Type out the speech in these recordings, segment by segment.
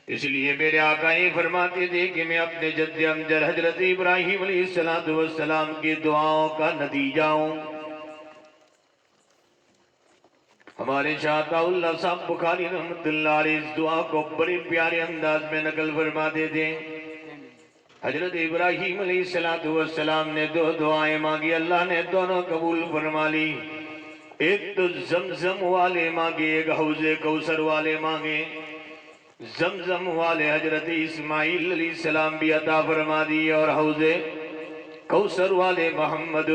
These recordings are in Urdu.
اس لیے میرے آقا یہ فرماتے تھے کہ میں اپنے جد امجد حضرت ابراہیم علیہ السلام کی دعاؤں کا نتیجہ ہوں۔ ہمارے شاہ اللہ صاحب بخاری رحمت اللہ علیہ اس دعا کو بڑے پیارے انداز میں نقل فرماتے تھے۔ حضرت ابراہیم علیہ السلام نے دو دعائیں مانگی، اللہ نے دونوں قبول فرما لی۔ ایک تو زمزم والے مانگے، ایک حوض کوثر والے مانگے۔ زمزم والے حضرت اسماعیل علیہ السلام بھی عطا فرما دی، اور حوض کوثر والے محمد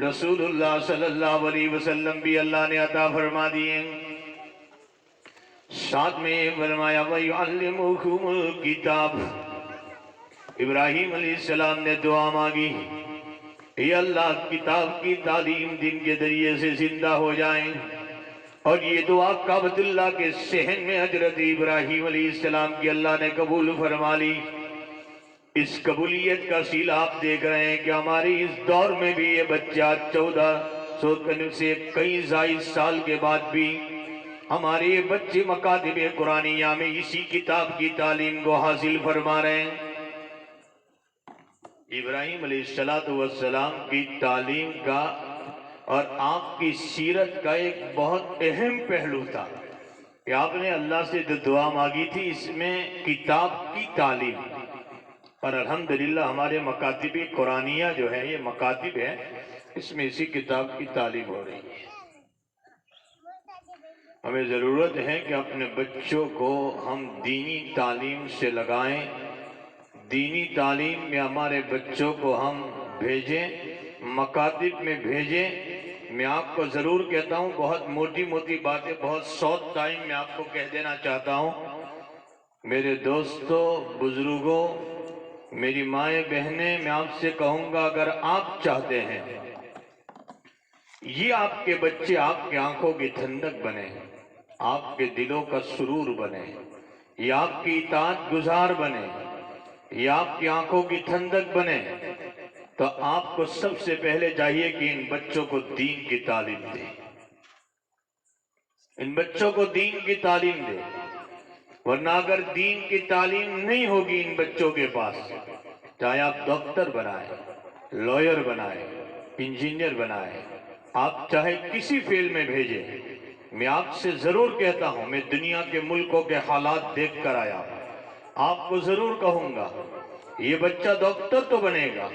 رسول اللہ صلی اللہ علیہ وسلم بھی اللہ نے عطا فرما دیے۔ ساتھ میں فرمایا وَيُعَلِّمُكُمُ الْكِتَابَ۔ ابراہیم علیہ السلام نے دعا مانگی، اے اللہ کتاب کی تعلیم دن کے ذریعے سے زندہ ہو جائیں، اور یہ دعا کعبۃ اللہ کے صحن میں حضرت ابراہیم علیہ السلام کی اللہ نے قبول فرما لی۔ اس قبولیت کا سیلہ آپ دیکھ رہے ہیں کہ ہماری اس دور میں بھی یہ بچہ 1400 سے کئی زائد سال کے بعد بھی ہمارے یہ بچے مکاتب قرآنیہ میں اسی کتاب کی تعلیم کو حاصل فرما رہے ہیں۔ ابراہیم علیہ السلام کی تعلیم کا اور آپ کی سیرت کا ایک بہت اہم پہلو تھا کہ آپ نے اللہ سے جو دعا مانگی تھی اس میں کتاب کی تعلیم، اور الحمدللہ ہمارے مکاتب قرآنیہ جو ہے یہ مکاتب ہے، اس میں اسی کتاب کی تعلیم ہو رہی ہے۔ ہمیں ضرورت ہے کہ اپنے بچوں کو ہم دینی تعلیم سے لگائیں، دینی تعلیم میں ہمارے بچوں کو ہم بھیجیں، مکاتب میں بھیجیں۔ میں آپ کو ضرور کہتا ہوں، بہت موٹی موٹی باتیں بہت شارٹ ٹائم میں آپ کو کہہ دینا چاہتا ہوں۔ میرے دوستوں، بزرگوں، میری مائیں بہنیں، میں آپ سے کہوں گا اگر آپ چاہتے ہیں یہ آپ کے بچے آپ کے آنکھوں کی ٹھنڈک بنے، آپ کے دلوں کا سرور بنے، یہ آپ کی اطاعت گزار بنے، یہ آپ کی آنکھوں کی ٹھنڈک بنے، تو آپ کو سب سے پہلے چاہیے کہ ان بچوں کو دین کی تعلیم دیں، ان بچوں کو دین کی تعلیم دیں۔ ورنہ اگر دین کی تعلیم نہیں ہوگی ان بچوں کے پاس، چاہے آپ ڈاکٹر بنائیں، لائر بنائیں، انجینئر بنائیں، آپ چاہے کسی فیلڈ میں بھیجیں، میں آپ سے ضرور کہتا ہوں، میں دنیا کے ملکوں کے حالات دیکھ کر آیا ہوں، آپ کو ضرور کہوں گا یہ بچہ ڈاکٹر تو بنے گا،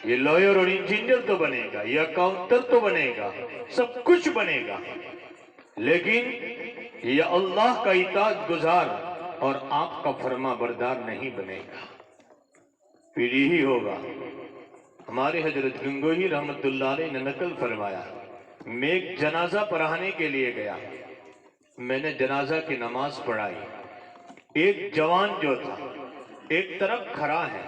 یہ لائر اور انجینئر تو بنے گا، یہ اکاؤنٹر تو بنے گا، سب کچھ بنے گا، لیکن یہ اللہ کا اطاعت گزار اور آپ کا فرما بردار نہیں بنے گا، پھر یہی ہوگا۔ ہمارے حضرت گنگوہی رحمت اللہ علیہ نے نقل فرمایا، میں ایک جنازہ پڑھانے کے لیے گیا، میں نے جنازہ کی نماز پڑھائی، ایک جوان جو تھا ایک طرف کھڑا ہے،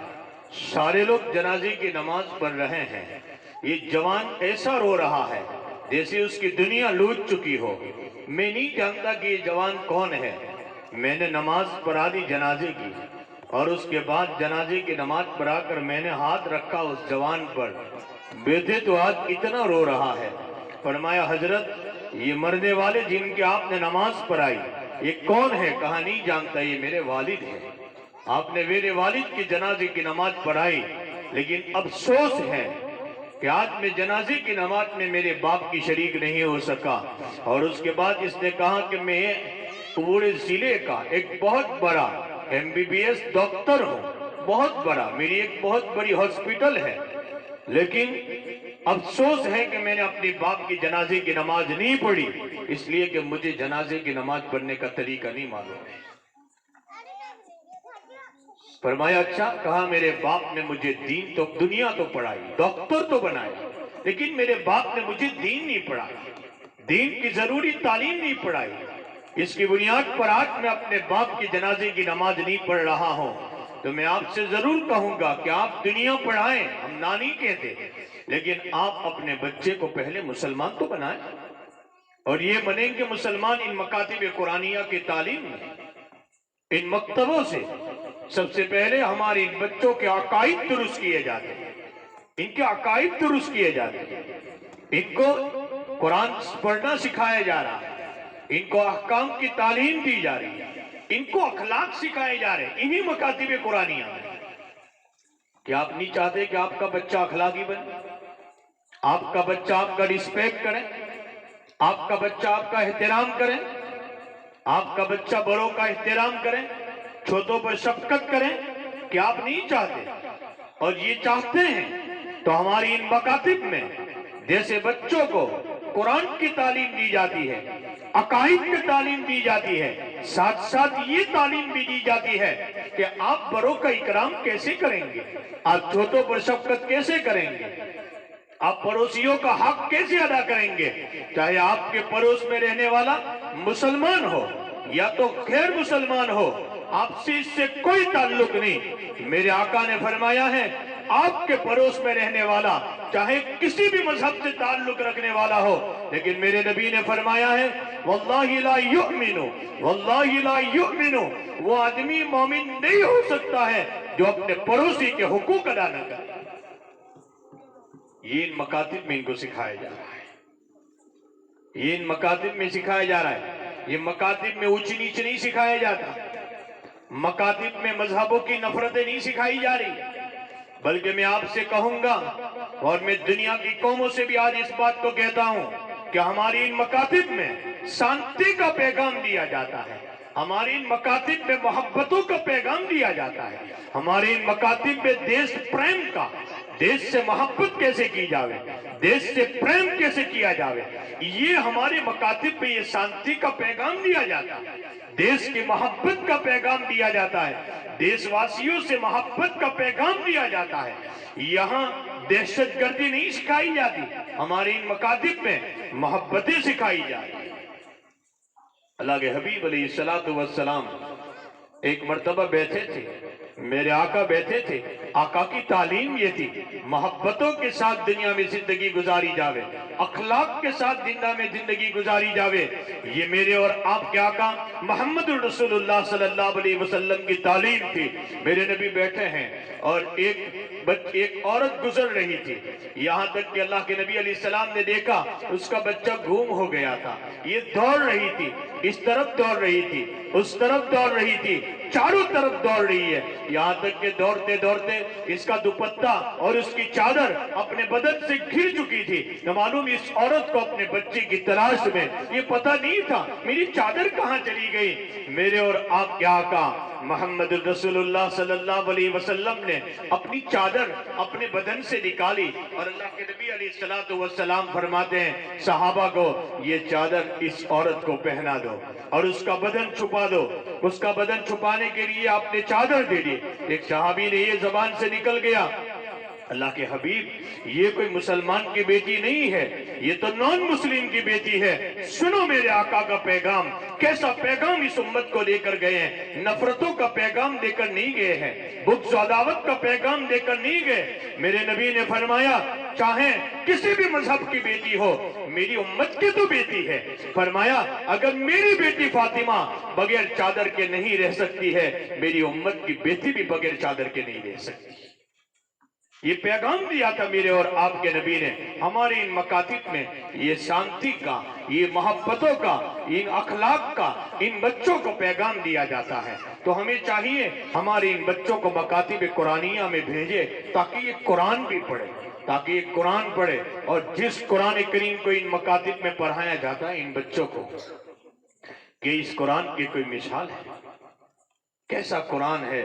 سارے لوگ جنازے کی نماز پڑھ رہے ہیں، یہ جوان ایسا رو رہا ہے جیسے اس کی دنیا لوٹ چکی ہو۔ میں نہیں جانتا کہ یہ جوان کون ہے، میں نے نماز پڑھا دی جنازے کی، اور اس کے بعد جنازے کی نماز پڑھا کر میں نے ہاتھ رکھا اس جوان پر، بیٹے تو آج اتنا رو رہا ہے۔ فرمایا حضرت یہ مرنے والے جن کے آپ نے نماز پڑھائی یہ کون ہے؟ کہا نہیں جانتا، یہ میرے والد ہیں، آپ نے میرے والد کی جنازے کی نماز پڑھائی، لیکن افسوس ہے کہ آج میں جنازے کی نماز میں میرے باپ کی شریک نہیں ہو سکا۔ اور اس کے بعد اس نے کہا کہ میں پورے ضلع کا ایک بہت بڑا MBBS ڈاکٹر ہوں، بہت بڑا، میری ایک بہت بڑی ہاسپٹل ہے، لیکن افسوس ہے کہ میں نے اپنی باپ کی جنازے کی نماز نہیں پڑھی، اس لیے کہ مجھے جنازے کی نماز پڑھنے کا طریقہ نہیں معلوم ہے۔ فرمایا اچھا؟ کہا میرے باپ نے مجھے دین تو دنیا تو پڑھائی، ڈاکٹر تو بنایا، لیکن میرے باپ نے مجھے دین نہیں پڑھایا، دین کی ضروری تعلیم نہیں پڑھائی، اس کی بنیاد پر آج میں اپنے باپ کی جنازے کی نماز نہیں پڑھ رہا ہوں۔ تو میں آپ سے ضرور کہوں گا کہ آپ دنیا پڑھائیں، ہم نہ نہیں کہتے، لیکن آپ اپنے بچے کو پہلے مسلمان تو بنائیں، اور یہ بنیں کہ مسلمان ان مکاتب قرآنیہ کی تعلیم میں، ان مکتبوں سے سب سے پہلے ہمارے ان بچوں کے عقائد درست کیے جاتے ہیں، ان کے عقائد درست کیے جاتے ہیں، ان کو قرآن پڑھنا سکھایا جا رہا ہے، ان کو احکام کی تعلیم دی جا رہی ہے، ان کو اخلاق سکھائے جا رہے ہیں انہی مکاتب قرآنیہ میں۔ کیا آپ نہیں چاہتے کہ آپ کا بچہ اخلاقی بنے، آپ کا بچہ آپ کا رسپیکٹ کرے، آپ کا بچہ آپ کا احترام کرے، آپ کا بچہ بڑوں کا احترام کرے، چھوٹوں پر شفقت کرے؟ کیا آپ نہیں چاہتے؟ اور یہ چاہتے ہیں تو ہماری ان مکاتب میں جیسے بچوں کو قرآن کی تعلیم دی جاتی ہے، عقائد کی تعلیم دی جاتی ہے، ساتھ ساتھ یہ تعلیم بھی دی جاتی ہے کہ آپ بڑوں کا اکرام کیسے کریں گے، آپ چھوٹوں پر شفقت کیسے کریں گے، آپ پڑوسیوں کا حق کیسے ادا کریں گے، چاہے آپ کے پڑوس میں رہنے والا مسلمان ہو یا تو غیر مسلمان ہو، آپ سے اس سے کوئی تعلق نہیں۔ میرے آقا نے فرمایا ہے آپ کے پڑوس میں رہنے والا چاہے کسی بھی مذہب سے تعلق رکھنے والا ہو، لیکن میرے نبی نے فرمایا ہے واللہ لا یؤمن، واللہ لا یؤمن، وہ آدمی مومن نہیں ہو سکتا ہے جو اپنے پڑوسی کے حقوق ادا نہ کرے۔ یہ ان مکاتب میں ان کو سکھایا جا رہا ہے، یہ ان مکاتب میں سکھایا جا رہا ہے۔ یہ مکاتب میں اونچ نیچ نہیں سکھایا جاتا، مکاتب میں مذہبوں کی نفرتیں نہیں سکھائی جا رہی، بلکہ میں آپ سے کہوں گا اور میں دنیا کی قوموں سے بھی آج اس بات کو کہتا ہوں کہ ہماری ان مکاتب میں شانتی کا پیغام دیا جاتا ہے، ہماری ان مکاتب میں محبتوں کا پیغام دیا جاتا ہے، ہماری ان مکاتب میں دیش پریم کا، دیش سے محبت کیسے کی جاوے، دیش سے پریم کیسے کیا جاوے، یہ ہمارے مکاتب میں یہ شانتی کا پیغام دیا جاتا ہے، دیش کی محبت کا پیغام دیا جاتا ہے، دیش واسیوں سے محبت کا پیغام دیا جاتا ہے۔ یہاں دہشت گردی نہیں سکھائی جاتی، ہماری ان مکاتب میں محبتیں سکھائی جاتی ہیں۔ اللہ کے حبیب علیہ السلام ایک مرتبہ بیٹھے تھے، میرے آقا بیٹھے تھے، آقا کی تعلیم یہ تھی محبتوں کے ساتھ دنیا میں زندگی گزاری جاوے، اخلاق کے ساتھ دنیا میں زندگی گزاری جاوے۔ یہ میرے اور آپ کے آقا محمد الرسول اللہ صلی اللہ علیہ وسلم کی تعلیم تھی۔ میرے نبی بیٹھے ہیں اور ایک عورت گزر رہی تھی، یہاں تک کہ اللہ کے نبی علیہ السلام نے دیکھا اس کا بچہ گم ہو گیا تھا، یہ دوڑ رہی تھی، اس طرف دوڑ رہی تھی، اس طرف دوڑ رہی تھی، چاروں طرف دوڑ رہی ہے، یہاں تک کہ دوڑتے دوڑتے اس کا دوپٹہ اور اس کی چادر اپنے بدن سے گر چکی تھی۔ نہ معلوم اس عورت کو اپنے بچے کی تلاش میں یہ پتہ نہیں تھا میری چادر کہاں چلی گئی۔ میرے اور آپ کے آقا محمد رسول اللہ صلی اللہ علیہ وسلم نے اپنی چادر اپنے بدن سے نکالی اور اللہ کے نبی علیہ السلام فرماتے ہیں صحابہ کو یہ چادر اس عورت کو پہنا دو اور اس کا بدن چھپا دو۔ اس کا بدن چھپانے کے لیے آپ نے چادر دے دی۔ ایک صحابی نے یہ زبان سے نکل گیا اللہ کے حبیب یہ کوئی مسلمان کی بیٹی نہیں ہے، یہ تو نان مسلم کی بیٹی ہے۔ سنو میرے آقا کا پیغام، کیسا پیغام اس امت کو لے کر گئے ہیں، نفرتوں کا پیغام دے کر نہیں گئے ہیں، بغض و عداوت کا پیغام دے کر نہیں گئے۔ میرے نبی نے فرمایا چاہے کسی بھی مذہب کی بیٹی ہو میری امت کی تو بیٹی ہے، فرمایا اگر میری بیٹی فاطمہ بغیر چادر کے نہیں رہ سکتی ہے میری امت کی بیٹی بھی بغیر چادر کے نہیں رہ سکتی۔ یہ پیغام دیا تھا میرے اور آپ کے نبی نے۔ ہمارے ان مکاتب میں یہ شانتی کا، یہ محبتوں کا، ان اخلاق کا ان بچوں کو پیغام دیا جاتا ہے، تو ہمیں چاہیے ہمارے ان بچوں کو مکاتب قرآنیہ میں بھیجے تاکہ یہ قرآن بھی پڑھے، تاکہ یہ قرآن پڑھے۔ اور جس قرآن کریم کو ان مکاتب میں پڑھایا جاتا ہے ان بچوں کو کہ اس قرآن کی کوئی مثال ہے، کیسا قرآن ہے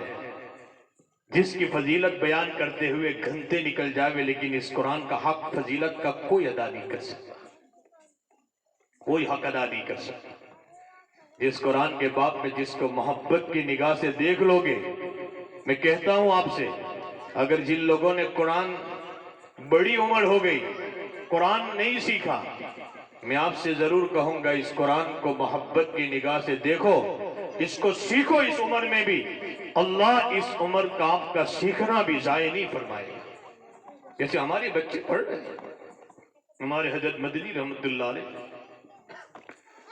جس کی فضیلت بیان کرتے ہوئے گھنٹے نکل جاوے لیکن اس قرآن کا حق فضیلت کا کوئی ادا نہیں کر سکتا، کوئی حق ادا نہیں کر سکتا۔ جس قرآن کے باب میں جس کو محبت کی نگاہ سے دیکھ لو گے، میں کہتا ہوں آپ سے اگر جن لوگوں نے قرآن بڑی عمر ہو گئی قرآن نہیں سیکھا، میں آپ سے ضرور کہوں گا اس قرآن کو محبت کی نگاہ سے دیکھو، اس کو سیکھو اس عمر میں بھی، اللہ اس عمر کا آپ کا سیکھنا بھی ضائع نہیں فرمائے گا۔ جیسے ہمارے بچے پڑھ رہے ہیں، ہمارے حضرت مدنی رحمت اللہ علیہ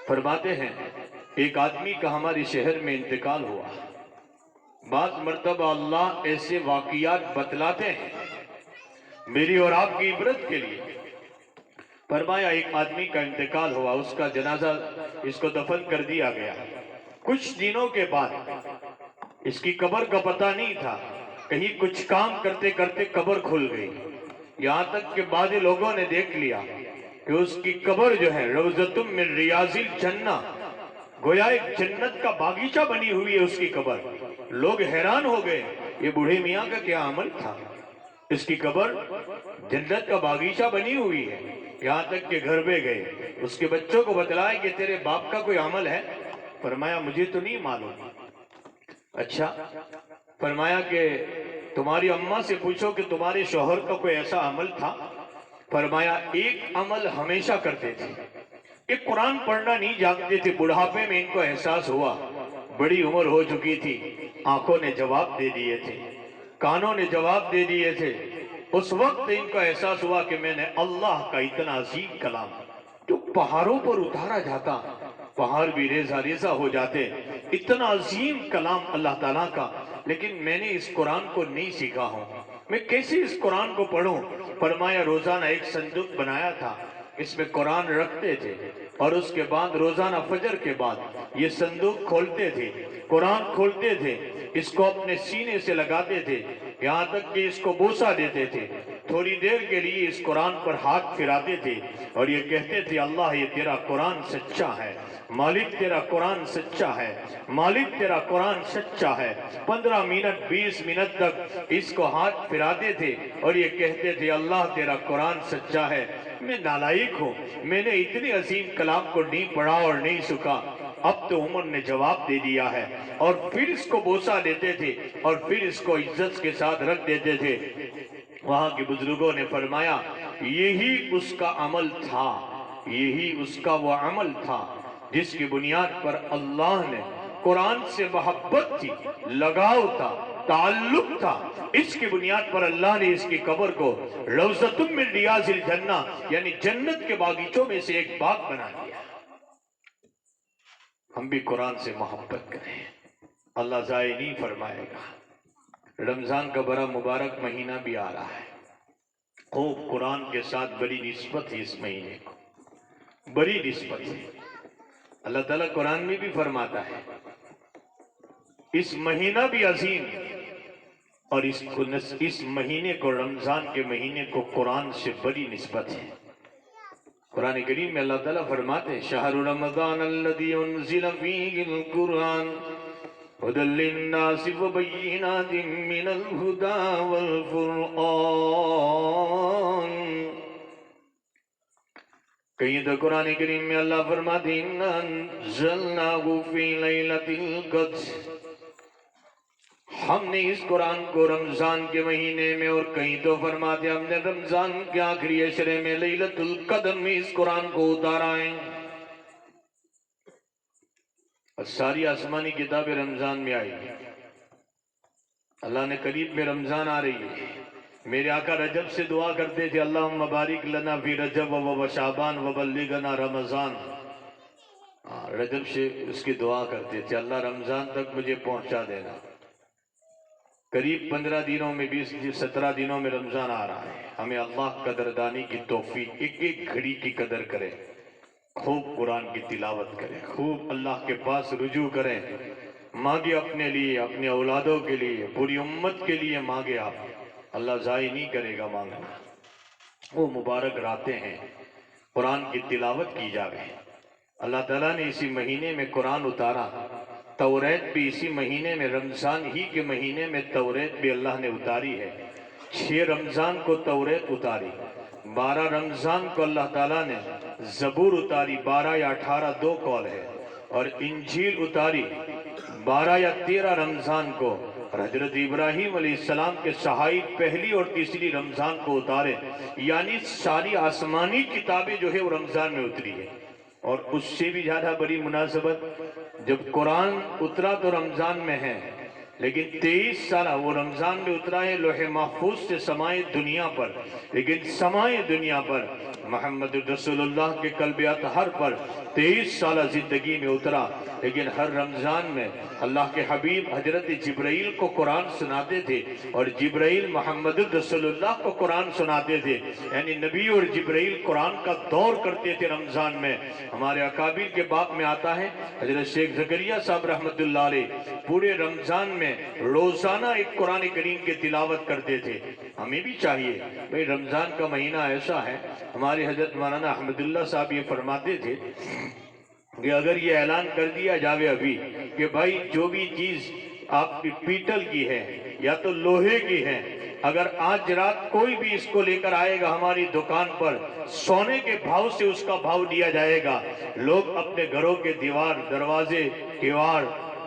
فرماتے ہیں ایک آدمی کا ہمارے شہر میں انتقال ہوا، بعض مرتبہ اللہ ایسے واقعات بتلاتے ہیں میری اور آپ کی عبرت کے لیے۔ فرمایا ایک آدمی کا انتقال ہوا، اس کا جنازہ اس کو دفن کر دیا گیا، کچھ دنوں کے بعد اس کی قبر کا پتہ نہیں تھا، کہیں کچھ کام کرتے کرتے قبر کھل گئی، یہاں تک کہ بعض لوگوں نے دیکھ لیا کہ اس کی قبر جو ہے روضۃ من ریاض الجنہ، گویا ایک جنت کا باغیچہ بنی ہوئی ہے اس کی قبر۔ لوگ حیران ہو گئے، یہ بوڑھے میاں کا کیا عمل تھا، اس کی قبر جنت کا باغیچہ بنی ہوئی ہے۔ یہاں تک کہ گھر پہ گئے، اس کے بچوں کو بتلایا کہ تیرے باپ کا کوئی عمل ہے؟ فرمایا مجھے تو نہیں معلوم۔ اچھا، فرمایا کہ تمہاری اماں سے پوچھو کہ تمہارے شوہر کا کوئی ایسا عمل تھا؟ فرمایا ایک عمل ہمیشہ کرتے تھے کہ قرآن پڑھنا نہیں جانتے تھے، بڑھاپے میں ان کو احساس ہوا، بڑی عمر ہو چکی تھی، آنکھوں نے جواب دے دیے تھے، کانوں نے جواب دے دیے تھے، اس وقت ان کو احساس ہوا کہ میں نے اللہ کا اتنا عظیم کلام جو پہاڑوں پر اتارا جاتا، پہاڑ بھی ریزہ ریزہ ہو جاتے، اتنا عظیم کلام اللہ تعالیٰ کا، لیکن میں نے اس قرآن کو نہیں سیکھا ہوں، میں کیسے اس قرآن کو پڑھوں؟ فرمایا روزانہ ایک صندوق بنایا تھا، اس میں قرآن رکھتے تھے، اور اس کے بعد روزانہ فجر کے بعد یہ صندوق کھولتے تھے، قرآن کھولتے تھے، اس کو اپنے سینے سے لگاتے تھے، یہاں تک کہ اس کو بوسہ دیتے تھے، تھوڑی دیر کے لیے اس قرآن پر ہاتھ پھراتے تھے اور یہ کہتے تھے اللہ یہ تیرا قرآن سچا ہے، مالک تیرا قرآن سچا ہے، مالک تیرا قرآن سچا ہے۔ 15 منٹ 20 منٹ تک اس کو ہاتھ پھراتے تھے اور یہ کہتے تھے اللہ تیرا قرآن سچا ہے۔ میں نالائق ہوں، میں نے اتنے عظیم کلام کو نہیں پڑھا اور نہیں سکھا، اب تو عمر نے جواب دے دیا ہے، اور پھر اس کو بوسہ دیتے تھے اور پھر اس کو عزت کے ساتھ رکھ دیتے تھے۔ وہاں کے بزرگوں نے فرمایا یہی اس کا عمل تھا، یہی اس کا وہ عمل تھا جس کی بنیاد پر اللہ نے قرآن سے محبت تھی، لگاؤ تھا، تعلق تھا، اس کی بنیاد پر اللہ نے اس کی قبر کو روضۃ من ریاض الجنہ یعنی جنت کے باغیچوں میں سے ایک باغ بنا دیا۔ ہم بھی قرآن سے محبت کریں، اللہ ضائع نہیں فرمائے گا۔ رمضان کا بڑا مبارک مہینہ بھی آ رہا ہے، خوب قرآن کے ساتھ بڑی نسبت ہے، اس مہینے کو بڑی نسبت ہے۔ اللہ تعالیٰ قرآن میں بھی فرماتا ہے اس مہینہ بھی عظیم، اور اس مہینے کو رمضان کے مہینے کو قرآن سے بڑی نسبت ہے۔ قرآن کریم میں اللہ تعالیٰ فرماتے ہیں شہر رمضان الذی انزل فیہ القرآن هدى للناس وبينات من الهدى والفرقان۔ کہیں تو قرآن کریم میں اللہ فرماتے ہیں انزلناہ فی لیلۃ القدر، ہم نے اس قرآن کو رمضان کے مہینے میں، اور کہیں تو فرماتے ہم نے رمضان کے آخری عشرے میں لیلۃ القدر میں اس قرآن کو اتارا ہے۔ ساری آسمانی کتابیں رمضان میں آئی، اللہ نے قریب میں رمضان آ رہی ہے۔ میرے آقا رجب سے دعا کرتے تھے اللہم بارک لنا فی رجب و شعبان و بلغنا رمضان، رجب سے اس کی دعا کرتے تھے اللہ رمضان تک مجھے پہنچا دینا۔ قریب 15 دنوں میں 17 دنوں میں رمضان آ رہا ہے، ہمیں اللہ قدردانی کی توفیق، ایک ایک گھڑی کی قدر کرے، خوب قرآن کی تلاوت کریں، خوب اللہ کے پاس رجوع کریں، مانگے اپنے لیے، اپنے اولادوں کے لیے، پوری امت کے لیے مانگے، آپ اللہ ضائع نہیں کرے گا مانگنا۔ وہ مبارک راتیں ہیں، قرآن کی تلاوت کی جاوے۔ اللہ تعالیٰ نے اسی مہینے میں قرآن اتارا، توریت بھی اسی مہینے میں، رمضان ہی کے مہینے میں توریت بھی اللہ نے اتاری ہے۔ 6 رمضان کو توریت اتاری، 12 رمضان کو اللہ تعالیٰ نے زبور اتاری، 12 یا 18 دو قول ہے، اور انجیل اتاری 12 یا 13 رمضان کو، اور حضرت ابراہیم علیہ السلام کے صحائف پہلی اور تیسری رمضان کو اتارے، یعنی ساری آسمانی کتابیں جو ہے وہ رمضان میں اتری ہے۔ اور اس سے بھی زیادہ بڑی مناسبت، جب قرآن اترا تو رمضان میں ہے، لیکن 23 سالہ وہ رمضان میں اترا ہے لوح محفوظ سے سمائے دنیا پر، لیکن سمائے دنیا پر محمد رسول اللہ کے قلب اطہر پر 23 سالہ زندگی میں اترا، لیکن ہر رمضان میں اللہ کے حبیب حضرت جبرائیل کو قرآن سناتے تھے اور جبرائیل محمد رسول اللہ کو قرآن سناتے تھے، یعنی نبی اور جبرائیل قرآن کا دور کرتے تھے رمضان میں۔ ہمارے اکابر کے باب میں آتا ہے حضرت شیخ زکریا صاحب رحمۃ اللہ علیہ پورے رمضان میں روزانہ ایک قرآن کریم کی تلاوت کرتے تھے۔ ہمیں بھی چاہیے بھئی، رمضان کا مہینہ ایسا ہے، ہمارے حضرت مولانا احمد اللہ صاحب یہ فرماتے تھے کہ اگر یہ اعلان کر دیا جاوے ابھی کہ بھائی جو بھی چیز آپ کی پیتل کی ہے یا تو لوہے کی ہے، اگر آج رات کوئی بھی اس کو لے کر آئے گا ہماری دکان پر، سونے کے بھاؤ سے اس کا بھاؤ دیا جائے گا۔ لوگ اپنے گھروں کے دیوار، دروازے، کیوار،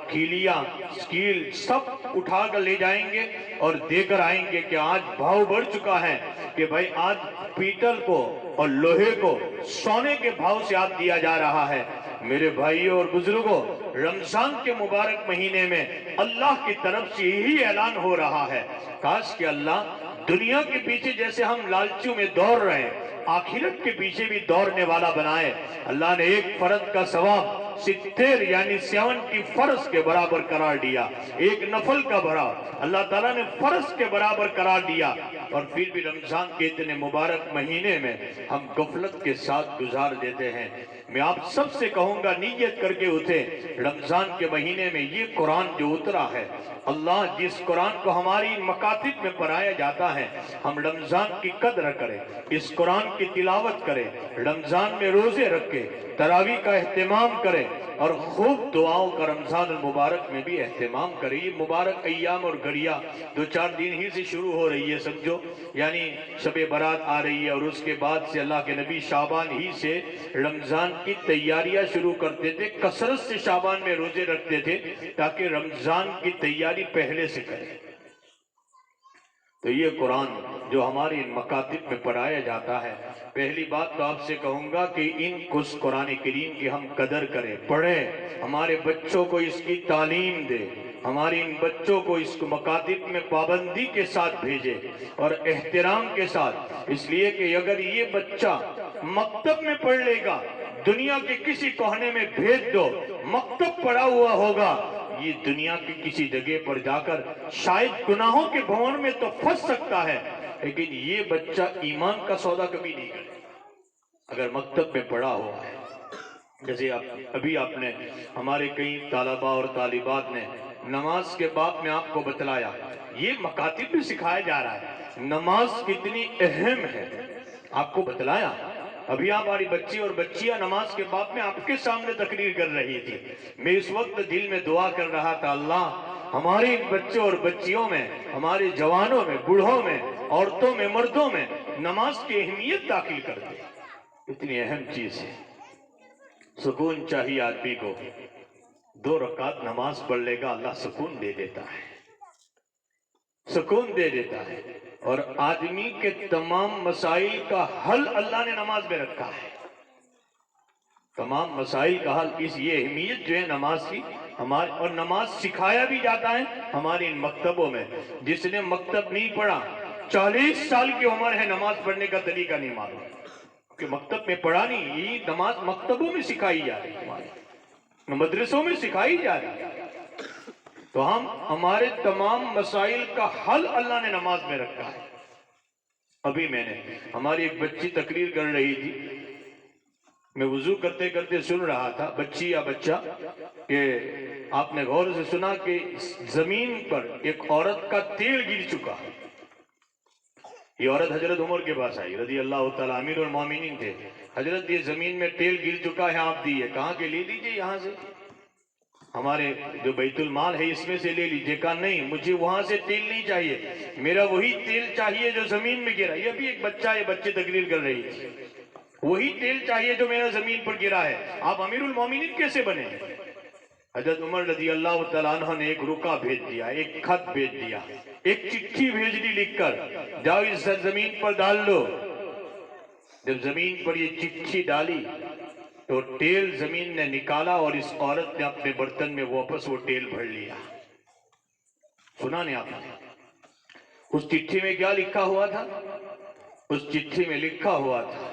کھیلیاں، سکیل سب اٹھا کر لے جائیں گے اور دے کر آئیں گے کہ آج بھاؤ بڑھ چکا ہے کہ بھائی آج پیتل کو اور لوہے کو سونے کے بھاؤ سے آج دیا جا رہا ہے۔ میرے بھائیوں اور بزرگوں، رمضان کے مبارک مہینے میں اللہ کی طرف سے یہی اعلان ہو رہا ہے، کاش کہ اللہ دنیا کے پیچھے جیسے ہم لالچوں میں دوڑ رہے ہیں، آخرت کے پیچھے بھی دوڑنے والا بنائے۔ اللہ نے ایک فرض کا ثواب 70 یعنی 70 فرض کے برابر قرار دیا، ایک نفل کا بڑا اللہ تعالیٰ نے فرض کے برابر قرار دیا، اور پھر بھی رمضان کے اتنے مبارک مہینے میں ہم غفلت کے ساتھ گزار دیتے ہیں۔ میں آپ سب سے کہوں گا نیت کر کے اٹھے، رمضان کے مہینے میں یہ قرآن جو اترا ہے، اللہ جس قرآن کو ہماری مکاتب میں پڑھایا جاتا ہے، ہم رمضان کی قدر کریں، اس قرآن کی تلاوت کریں، رمضان میں روزے رکھیں، تراویح کا اہتمام کریں اور خوب دعاؤں کا رمضان المبارک میں بھی اہتمام کریں۔ یہ مبارک ایام اور گھڑیاں 2-4 دن ہی سے شروع ہو رہی ہے سمجھو، یعنی شب برات آ رہی ہے اور اس کے بعد سے اللہ کے نبی شعبان ہی سے رمضان کی تیاریاں شروع کرتے تھے، کثرت سے شعبان میں روزے رکھتے تھے تاکہ رمضان کی تیاری پہلے سے کریں۔ تو یہ قرآن جو ہماری مکاتب میں پڑھایا جاتا ہے، پہلی بات تو آپ سے کہوں گا کہ اس قرآن کریم کی ہم قدر کریں، پڑھیں، ہمارے بچوں کو اس کی تعلیم دیں، ہماری ان بچوں کو اس مکاتب میں پابندی کے ساتھ بھیجیں اور احترام کے ساتھ، اس لیے کہ اگر یہ بچہ مکتب میں پڑھ لے گا، دنیا کے کسی کونے میں بھیج دو، مکتب پڑھا ہوا ہوگا، یہ دنیا کی کسی جگہ پر جا کر شاید گناہوں کے بھون میں تو پھنس سکتا ہے، لیکن یہ بچہ ایمان کا سودا کبھی نہیں کرے اگر مکتب میں پڑھا ہوا ہے۔ جیسے ابھی آپ نے ہمارے کئی طلباء اور طالبات نے نماز کے باب میں آپ کو بتلایا، یہ مکاتب میں سکھایا جا رہا ہے نماز کتنی اہم ہے، آپ کو بتلایا۔ ابھی ہماری بچی اور بچیاں نماز کے باب میں آپ کے سامنے تقریر کر رہی تھی، میں اس وقت دل میں دعا کر رہا تھا، اللہ ہمارے ان بچوں اور بچیوں میں، ہمارے جوانوں میں، بوڑھوں میں، عورتوں میں، مردوں میں نماز کی اہمیت داخل کر دے، اتنی اہم چیز ہے۔ سکون چاہیے آدمی کو، 2 رکعت نماز پڑھ لے گا اللہ سکون دے دیتا ہے، سکون دے دیتا ہے، اور آدمی کے تمام مسائل کا حل اللہ نے نماز میں رکھا ہے، تمام مسائل کا حل۔ اس یہ اہمیت جو ہے نماز کی ہمارے، اور نماز سکھایا بھی جاتا ہے ہمارے ان مکتبوں میں۔ جس نے مکتب نہیں پڑھا، 40 سال کی عمر ہے، نماز پڑھنے کا طریقہ نہیں معلوم کہ مکتب میں پڑھا نہیں، یہ نماز مکتبوں میں سکھائی جا رہی ہے، مدرسوں میں سکھائی جا رہی ہے۔ تو ہمارے تمام مسائل کا حل اللہ نے نماز میں رکھا ہے۔ ابھی میں نے ہماری ایک بچی تقریر کر رہی تھی، میں وضو کرتے کرتے سن رہا تھا، بچی یا بچہ، کہ آپ نے غور سے سنا کہ زمین پر ایک عورت کا تیل گر چکا۔ یہ عورت حضرت عمر کے پاس آئی رضی اللہ تعالیٰ، امیر المومنین تھے، حضرت یہ زمین میں تیل گر چکا ہے، آپ دیئے، کہاں کہ لے لیجئے یہاں سے، ہمارے جو بیت المال ہے اس میں سے لے لیجئے۔ کہا نہیں، مجھے وہاں سے تیل نہیں چاہیے، میرا وہی تیل چاہیے جو زمین میں گرا۔ یہ بھی ایک بچہ، یہ بچے تقریر کر رہی تھی، وہی تیل چاہیے جو میرا زمین پر گرا ہے۔ آپ امیر المومنین کیسے بنے؟ حضرت عمر رضی اللہ تعالیٰ عنہ نے ایک رکا بھیج دیا، ایک خط بھیج دیا، ایک چٹھی بھیج دی لکھ کر، جاؤ اس زمین پر ڈال دو۔ جب زمین پر یہ چٹھی ڈالی تو تیل زمین نے نکالا اور اس عورت نے اپنے برتن میں واپس وہ تیل بھر لیا۔ سنا نہیں آپ نے؟ اس چٹھی میں کیا لکھا ہوا تھا؟ اس چٹھی میں لکھا ہوا تھا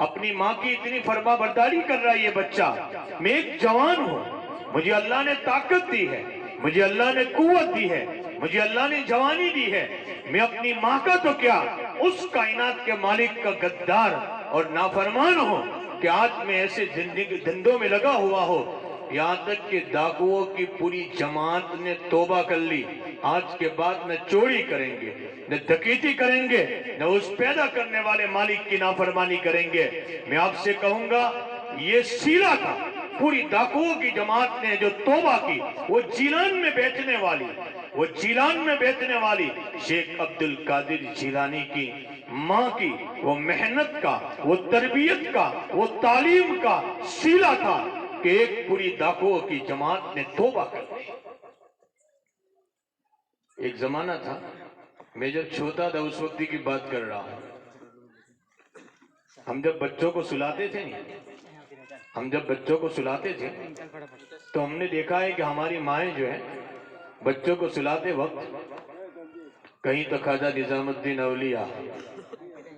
اپنی ماں کی اتنی فرما برداری کر رہا ہے یہ بچہ. میں ایک جوان ہوں, مجھے اللہ نے طاقت دی ہے, مجھے اللہ نے قوت دی ہے, مجھے اللہ نے جوانی دی ہے. میں اپنی ماں کا تو کیا, اس کائنات کے مالک کا غدار اور نافرمان ہوں کہ آج میں ایسے زندگی دھندوں میں لگا ہوا ہو. یہاں تک کہ ڈاکوؤں کی پوری جماعت نے توبہ کر لی, آج کے بعد نہ چوری کریں گے, نہ ڈکیتی کریں گے, نہ اس پیدا کرنے والے مالک کی نافرمانی کریں گے. میں آپ سے کہوں گا یہ سیلا تھا, پوری ڈاکوؤں کی جماعت نے جو توبہ کی, وہ جیلان میں بیٹھنے والی شیخ عبد القادر جیلانی کی ماں کی وہ محنت کا, وہ تربیت کا, وہ تعلیم کا سیلا تھا کہ ایک پوری ڈاکوؤں کی جماعت نے توبہ کر دی. ایک زمانہ تھا, میں جب چھوٹا تھا اس وقت کی بات کر رہا ہوں, ہم جب بچوں کو سلاتے تھے تو ہم نے دیکھا ہے کہ ہماری مائیں جو ہیں بچوں کو سلاتے وقت کہیں تو خواجہ نظام الدین اولیاء,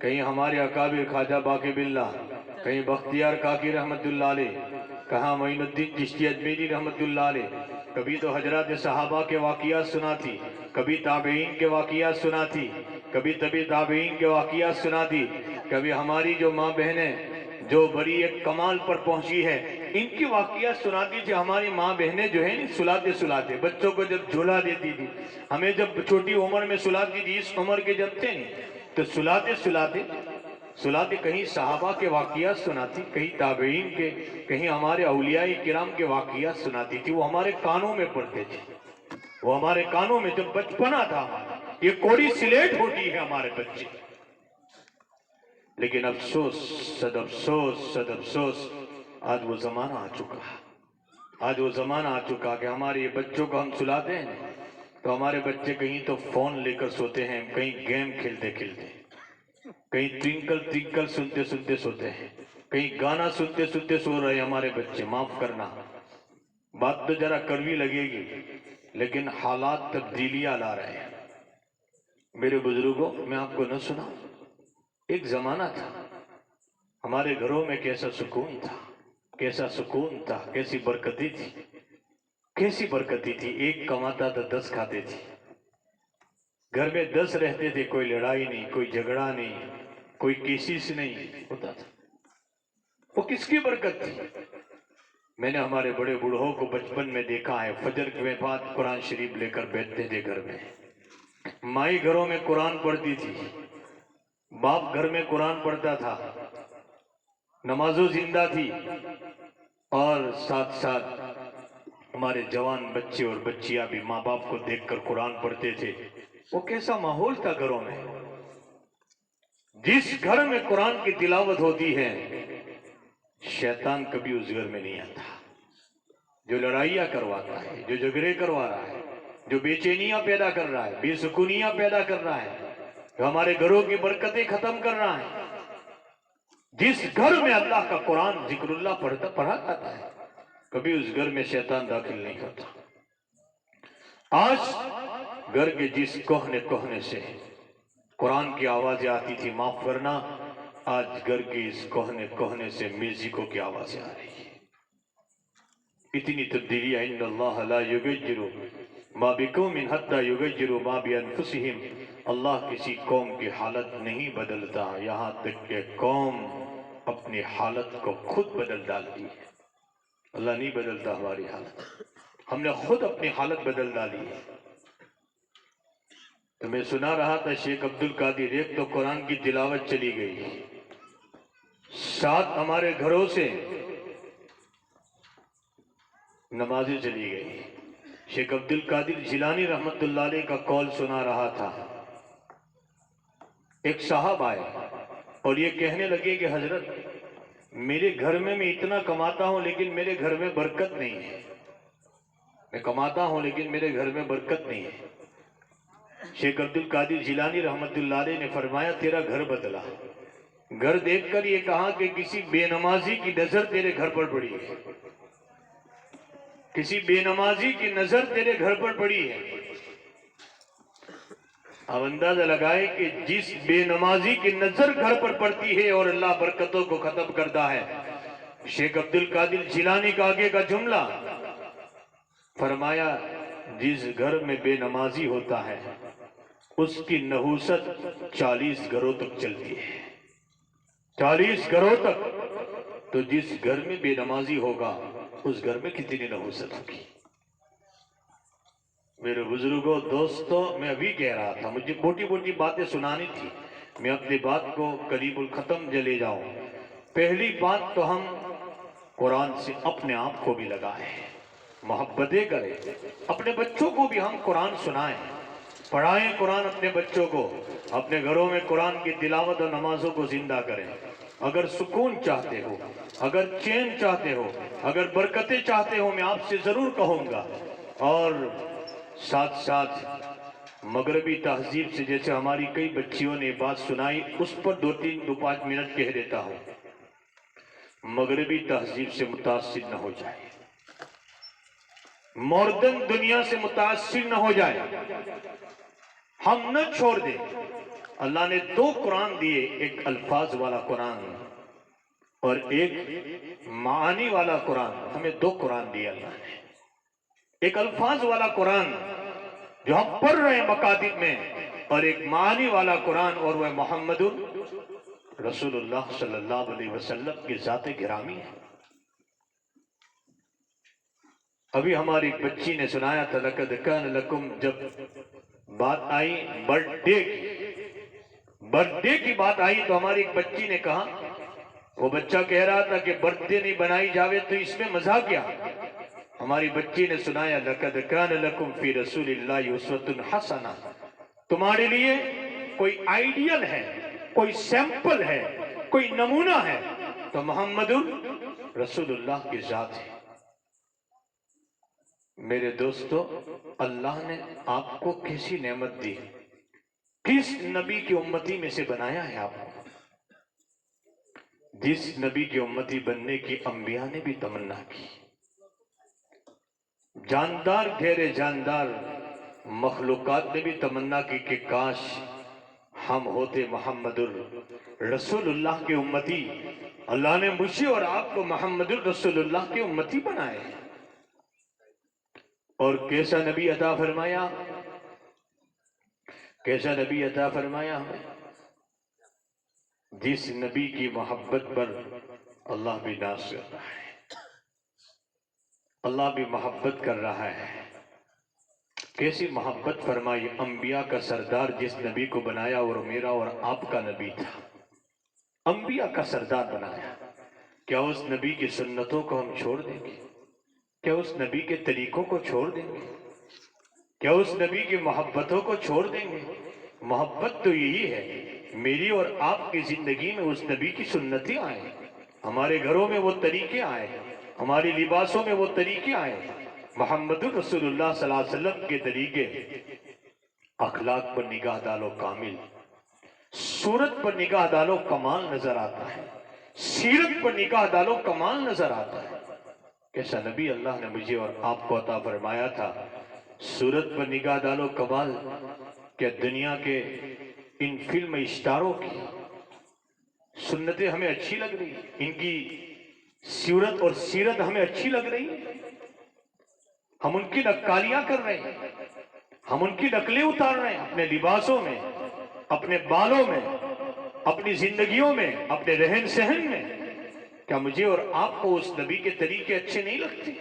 کہیں ہمارے اکابر خواجہ باقی باللہ, کہیں بختیار کاکی رحمت اللہ علیہ, کہاں معین الدین چشتی اجمیری رحمت اللہ علیہ. کبھی تو حضرات صحابہ کے واقعات سنا تھی, کبھی تابعین کے واقعات سنا تھی, کبھی تابعین کے واقعات سنا تھی, کبھی ہماری جو ماں بہنیں جو بڑی ایک کمال پر پہنچی ہے ان کی واقعات سناتی تھی. ہماری ماں بہنیں جو ہیں سلاتے بچوں کو جب جھولا دیتی تھی, ہمیں جب چھوٹی عمر میں سلاتی تھی, اس عمر کے جب تھے تو سلاتے کہیں صحابہ کے واقعات سناتی, کہیں تابعین کے, کہیں ہمارے اولیاء کرام کے واقعات سناتی تھی. وہ ہمارے کانوں میں پڑتے تھے, وہ ہمارے کانوں میں جب بچپنا تھا. یہ کوڑی سلیٹ ہوتی ہے ہمارے بچے. لیکن افسوس صد افسوس آج وہ زمانہ آ چکا کہ ہمارے یہ بچوں کو ہم سلاتے ہیں تو ہمارے بچے کہیں تو فون لے کر سوتے ہیں, کہیں گیم کھیلتے, کہیں ٹوینکل سنتے سوتے ہیں, کہیں گانا سنتے سو رہے ہیں ہمارے بچے. معاف کرنا, بات تو ذرا کڑوی لگے گی لیکن حالات تبدیلیاں لا رہے ہیں. میرے بزرگوں, میں آپ کو نہ سناؤں, ایک زمانہ تھا ہمارے گھروں میں کیسا سکون تھا, کیسی برکتی تھی. ایک کماتا تو 10 کھاتے تھے, گھر میں 10 رہتے تھے, کوئی لڑائی نہیں, کوئی جھگڑا نہیں, کوئی کیسیس نہیں ہوتا تھا. وہ کس کی برکت تھی؟ میں نے ہمارے بڑے بوڑھوں کو بچپن میں دیکھا ہے, فجر کے بعد قرآن شریف لے کر بیٹھتے تھے گھر میں. مائی گھروں میں قرآن پڑھتی تھی, باپ گھر میں قرآن پڑھتا تھا, نمازوں زندہ تھی, اور ساتھ ہمارے جوان بچے اور بچیاں بھی ماں باپ کو دیکھ کر قرآن پڑھتے تھے. وہ کیسا ماحول تھا گھروں میں. جس گھر میں قرآن کی تلاوت ہوتی ہے شیطان کبھی اس گھر میں نہیں آتا. جو لڑائیاں کرواتا ہے, جو جھگڑے کروا رہا ہے, جو بے چینیاں پیدا کر رہا ہے, بے سکونیاں پیدا کر رہا ہے, جو ہمارے گھروں کی برکتیں ختم کر رہا ہے, جس گھر میں اللہ کا قرآن ذکر اللہ پڑھا جاتا ہے کبھی اس گھر میں شیطان داخل نہیں ہوتا. آج گھر کے جس کوہنے سے قرآن کی آوازیں آتی تھی, معاف کرنا, آج گھر کے اس کوہنے سے میوزکوں کی آوازیں آ رہی ہیں. اتنی تبدیلی ہے. ان اللہ لا یغیر ما بقوم حتی یغیروا ما بانفسہم. اللہ کسی قوم کی حالت نہیں بدلتا یہاں تک کہ قوم اپنی حالت کو خود بدل ڈالتی ہے. اللہ نہیں بدلتا ہماری حالت, ہم نے خود اپنی حالت بدل ڈالی ہے. تو میں سنا رہا تھا شیخ عبد القادر, ایک تو قرآن کی تلاوت چلی گئی, ساتھ ہمارے گھروں سے نمازیں چلی گئی. شیخ عبد القادر جیلانی رحمت اللہ علیہ کا قول سنا رہا تھا. ایک صاحب آئے اور یہ کہنے لگے کہ حضرت میرے گھر میں اتنا کماتا ہوں لیکن میرے گھر میں برکت نہیں ہے. میں کماتا ہوں لیکن میرے گھر میں برکت نہیں ہے. شیخ عبد القادر جیلانی رحمت اللہ علیہ نے فرمایا تیرا گھر بدلا. گھر دیکھ کر یہ کہا کہ کسی بے نمازی کی نظر تیرے گھر پر پڑی ہے, کسی بے نمازی کی نظر تیرے گھر پر پڑی ہے. اب اندازہ لگائے کہ جس بے نمازی کی نظر گھر پر پڑتی ہے اور اللہ برکتوں کو ختم کرتا ہے. شیخ عبد القادر جیلانی کا آگے کا جملہ فرمایا جس گھر میں بے نمازی ہوتا ہے اس کی نحوست 40 گھروں تک چلتی ہے. 40 گھروں تک. تو جس گھر میں بے نمازی ہوگا اس گھر میں کتنی نحوست ہوگی. میرے بزرگوں دوستوں، میں ابھی کہہ رہا تھا مجھے موٹی موٹی باتیں سنانی تھی، میں اپنی بات کو قریب الختم لے جاؤں. پہلی بات تو ہم قرآن سے اپنے آپ کو بھی لگائیں، محبتیں کریں. اپنے بچوں کو بھی ہم قرآن سنائیں، پڑھائیں قرآن اپنے بچوں کو. اپنے گھروں میں قرآن کی تلاوت اور نمازوں کو زندہ کریں. اگر سکون چاہتے ہو، اگر چین چاہتے ہو، اگر برکتیں چاہتے ہو، میں آپ سے ضرور کہوں گا. اور ساتھ ساتھ مغربی تہذیب سے جیسے ہماری کئی بچیوں نے بات سنائی، اس پر 2-5 منٹ کہہ دیتا ہوں. مغربی تہذیب سے متاثر نہ ہو جائے، ماڈرن دنیا سے متاثر نہ ہو جائے، ہم نہ چھوڑ دیں. اللہ نے 2 قرآن دیے، ایک الفاظ والا قرآن اور ایک معانی والا قرآن. ہمیں 2 قرآن دیے اللہ نے. ایک الفاظ والا قرآن جو ہم پڑھ رہے ہیں مکاتب میں، اور ایک معانی والا قرآن، اور وہ محمد رسول اللہ صلی اللہ علیہ وسلم کی ذات گرامی ہے. ابھی ہماری ایک بچی نے سنایا تھا لقد کان لکم، جب بات آئی برتھ ڈے کی بات آئی تو ہماری ایک بچی نے کہا، وہ بچہ کہہ رہا تھا کہ برتھ ڈے نہیں بنائی جاوے تو اس میں مزہ کیا. ہماری بچی نے سنایا لقد کان لکم فی رسول اللہ اسوۃ حسنہ، تمہارے لیے کوئی آئیڈیل ہے، کوئی سیمپل ہے، کوئی نمونہ ہے تو محمد رسول اللہ کی ذات ہے. میرے دوستو، اللہ نے آپ کو کیسی نعمت دی، کس نبی کی امتی میں سے بنایا ہے آپ کو. جس نبی کی امتی بننے کی انبیاء نے بھی تمنا کی. جاندار گہرے جاندار مخلوقات نے بھی تمنا کی کہ کاش ہم ہوتے محمد رسول اللہ کے امتی. اللہ نے مجھے اور آپ کو محمد رسول اللہ کے امتی بنائے. اور کیسا نبی عطا فرمایا، کیسا نبی عطا فرمایا ہمیں، جس نبی کی محبت پر اللہ بھی ناز کر رہا ہے، اللہ بھی محبت کر رہا ہے. کیسی محبت فرمائی. انبیاء کا سردار جس نبی کو بنایا اور میرا اور آپ کا نبی تھا، انبیاء کا سردار بنایا. کیا اس نبی کی سنتوں کو ہم چھوڑ دیں گے؟ کیا اس نبی کے طریقوں کو چھوڑ دیں گے؟ کیا اس نبی کی محبتوں کو چھوڑ دیں گے؟ محبت تو یہی ہے میری اور آپ کی زندگی میں اس نبی کی سنتیں آئیں، ہمارے گھروں میں وہ طریقے آئیں، ہماری لباسوں میں وہ طریقے آئیں. محمد رسول اللہ صلی اللہ علیہ وسلم کے طریقے. اخلاق پر نگاہ ڈالو کامل، صورت پر نگاہ ڈالو کمال نظر آتا ہے، سیرت پر نگاہ ڈالو کمال نظر آتا ہے. کیسا نبی اللہ نے مجھے اور آپ کو عطا فرمایا تھا. صورت پر نگاہ ڈالو کمال. کیا دنیا کے ان فلم اسٹاروں کی سنتیں ہمیں اچھی لگ رہی، ان کی صورت اور سیرت ہمیں اچھی لگ رہی؟ ہم ان کی نقالیاں کر رہے ہیں، ہم ان کی نقلیں اتار رہے ہیں اپنے لباسوں میں، اپنے بالوں میں، اپنی زندگیوں میں، اپنے رہن سہن میں. کیا مجھے اور آپ کو اس نبی کے طریقے اچھے نہیں لگتے؟